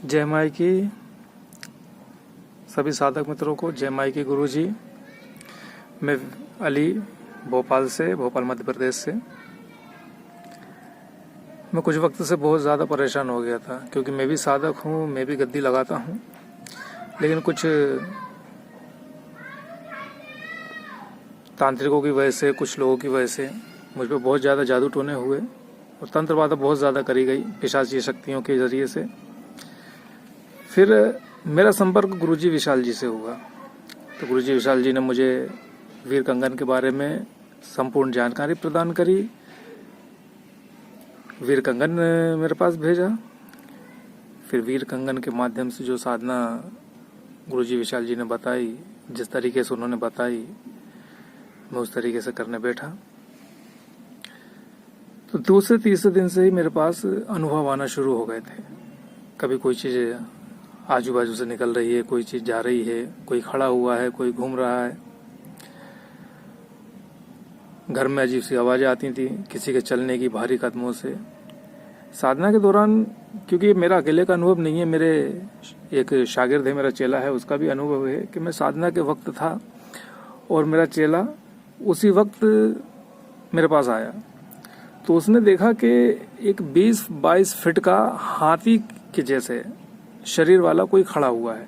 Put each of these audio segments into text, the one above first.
जय माई की सभी साधक मित्रों को जय माई की गुरुजी। मैं अली भोपाल मध्य प्रदेश से। मैं कुछ वक्त से बहुत ज़्यादा परेशान हो गया था, क्योंकि मैं भी साधक हूँ, मैं भी गद्दी लगाता हूँ, लेकिन कुछ तांत्रिकों की वजह से, कुछ लोगों की वजह से मुझ पर बहुत ज़्यादा जादू टोने हुए और तंत्रबाधा बहुत ज़्यादा करी गई पिशाची शक्तियों के जरिए से। फिर मेरा संपर्क गुरुजी विशाल जी से हुआ, तो गुरुजी विशाल जी ने मुझे वीर कंगन के बारे में संपूर्ण जानकारी प्रदान करी। वीर कंगन मेरे पास भेजा। फिर वीर कंगन के माध्यम से जो साधना गुरुजी विशाल जी ने बताई, जिस तरीके से उन्होंने बताई, मैं उस तरीके से करने बैठा। तो दूसरे तीसरे दिन से ही मेरे पास अनुभव आना शुरू हो गए थे। कभी कोई चीज़ आजू बाजू से निकल रही है, कोई चीज़ जा रही है, कोई खड़ा हुआ है, कोई घूम रहा है। घर में अजीब सी आवाज़ें आती थी किसी के चलने की, भारी कदमों से। साधना के दौरान, क्योंकि मेरा अकेले का अनुभव नहीं है, मेरे एक शागिर्द है, मेरा चेला है, उसका भी अनुभव है कि मैं साधना के वक्त था और मेरा चेला उसी वक्त मेरे पास आया। तो उसने देखा कि एक 20-22 फीट का हाथी के जैसे शरीर वाला कोई खड़ा हुआ है।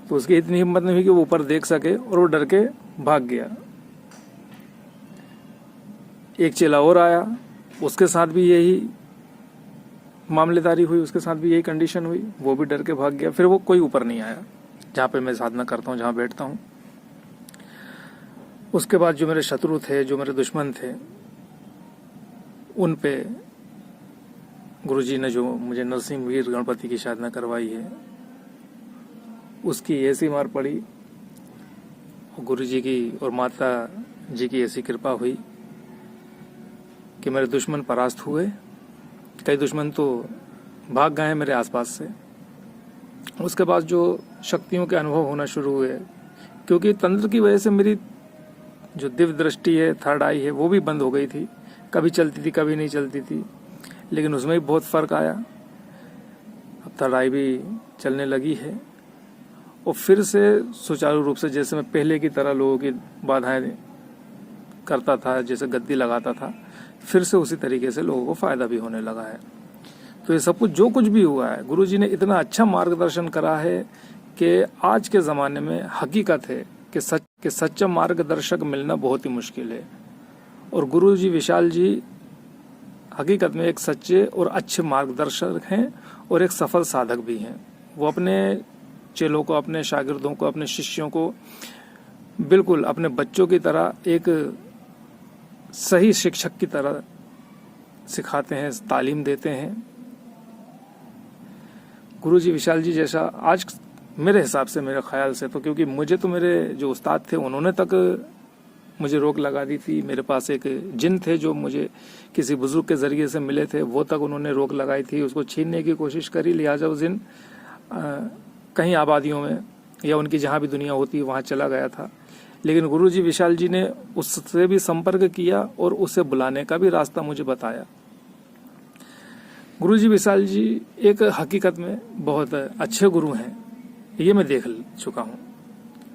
तो उसकी इतनी हिम्मत नहीं हुई कि वो ऊपर देख सके और वो डर के भाग गया। एक चेला और आया, उसके साथ भी यही मामलेदारी हुई, उसके साथ भी यही कंडीशन हुई, वो भी डर के भाग गया। फिर वो कोई ऊपर नहीं आया जहाँ पे मैं साधना करता हूँ, जहाँ बैठता हूँ। उसके बाद जो मेरे शत्रु थे, जो मेरे दुश्मन थे, उन पे गुरुजी ने जो मुझे नरसिंह वीर गणपति की साधना करवाई है, उसकी ऐसी मार पड़ी और गुरुजी की और माता जी की ऐसी कृपा हुई कि मेरे दुश्मन परास्त हुए। कई दुश्मन तो भाग गए मेरे आसपास से। उसके बाद जो शक्तियों के अनुभव होना शुरू हुए, क्योंकि तंत्र की वजह से मेरी जो दिव्य दृष्टि है, थर्ड आई है, वो भी बंद हो गई थी। कभी चलती थी, कभी नहीं चलती थी, लेकिन उसमें भी बहुत फर्क आया। अब थर्ड आई भी चलने लगी है और फिर से सुचारू रूप से, जैसे मैं पहले की तरह लोगों की बाधाएं करता था, जैसे गद्दी लगाता था, फिर से उसी तरीके से लोगों को फायदा भी होने लगा है। तो ये सब कुछ जो कुछ भी हुआ है, गुरुजी ने इतना अच्छा मार्गदर्शन करा है कि आज के ज़माने में हकीकत है कि सच्चा मार्गदर्शक मिलना बहुत ही मुश्किल है। और गुरुजी विशाल जी हकीकत में एक सच्चे और अच्छे मार्गदर्शक हैं और एक सफल साधक भी हैं। वो अपने चेलों को, अपने शागिर्दों को, अपने शिष्यों को बिल्कुल अपने बच्चों की तरह, एक सही शिक्षक की तरह सिखाते हैं, तालीम देते हैं। गुरुजी विशाल जी जैसा आज मेरे हिसाब से, मेरे ख्याल से, तो क्योंकि मुझे तो मेरे जो उस्ताद थे उन्होंने तक मुझे रोक लगा दी थी। मेरे पास एक जिन थे जो मुझे किसी बुजुर्ग के जरिए से मिले थे, वो तक उन्होंने रोक लगाई थी, उसको छीनने की कोशिश करी। लिहाजा उस दिन कहीं आबादियों में या उनकी जहाँ भी दुनिया होती है वहाँ चला गया था। लेकिन गुरुजी विशाल जी ने उससे भी संपर्क किया और उसे बुलाने का भी रास्ता मुझे बताया। गुरुजी विशाल जी एक हकीकत में बहुत अच्छे गुरु हैं, ये मैं देख चुका हूँ।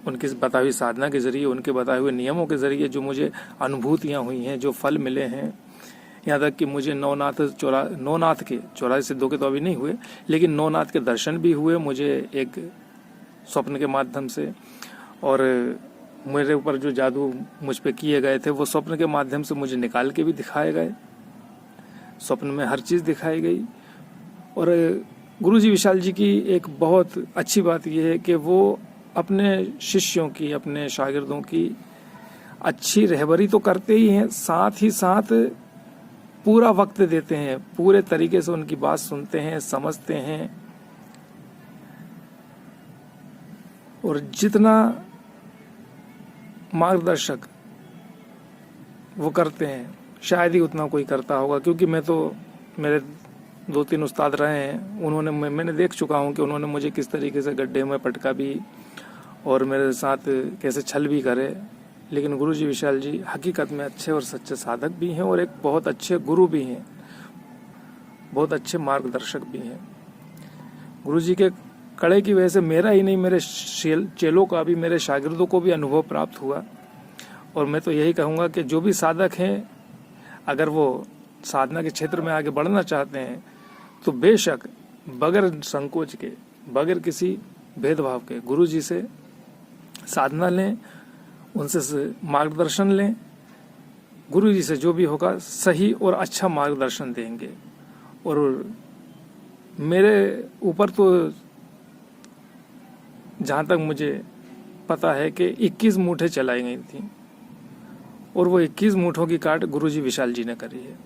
उनकी बताई हुई साधना के जरिए, उनके बताए हुए नियमों के जरिए जो मुझे अनुभूतियाँ हुई हैं, जो फल मिले हैं, यहाँ तक कि मुझे नौनाथ के 84 सिद्धों के तो अभी नहीं हुए, लेकिन नौनाथ के दर्शन भी हुए मुझे एक स्वप्न के माध्यम से। और मेरे ऊपर जो जादू मुझ पे किए गए थे, वो स्वप्न के माध्यम से मुझे निकाल के भी दिखाए गए। स्वप्न में हर चीज़ दिखाई गई। और गुरुजी विशाल जी की एक बहुत अच्छी बात यह है कि वो अपने शिष्यों की, अपने शागिर्दों की अच्छी रहबरी तो करते ही हैं, साथ ही साथ पूरा वक्त देते हैं, पूरे तरीके से उनकी बात सुनते हैं, समझते हैं। और जितना मार्गदर्शक वो करते हैं, शायद ही उतना कोई करता होगा, क्योंकि मैं तो, मेरे 2-3 उस्ताद रहे हैं, उन्होंने, मैंने देख चुका हूँ कि उन्होंने मुझे किस तरीके से गड्ढे में पटका भी और मेरे साथ कैसे छल भी करे। लेकिन गुरुजी विशाल जी हकीकत में अच्छे और सच्चे साधक भी हैं और एक बहुत अच्छे गुरु भी हैं, बहुत अच्छे मार्गदर्शक भी हैं। गुरुजी के कड़े की वजह से मेरा ही नहीं, मेरे चेलों का भी, मेरे शागिर्दों को भी अनुभव प्राप्त हुआ। और मैं तो यही कहूँगा कि जो भी साधक हैं, अगर वो साधना के क्षेत्र में आगे बढ़ना चाहते हैं तो बेशक बगैर संकोच के, बगैर किसी भेदभाव के गुरुजी से साधना लें, उनसे मार्गदर्शन लें। गुरुजी से जो भी होगा सही और अच्छा मार्गदर्शन देंगे। और मेरे ऊपर तो जहाँ तक मुझे पता है कि 21 मूठें चलाई गई थी और वो 21 मूठों की काट गुरुजी विशाल जी ने करी है।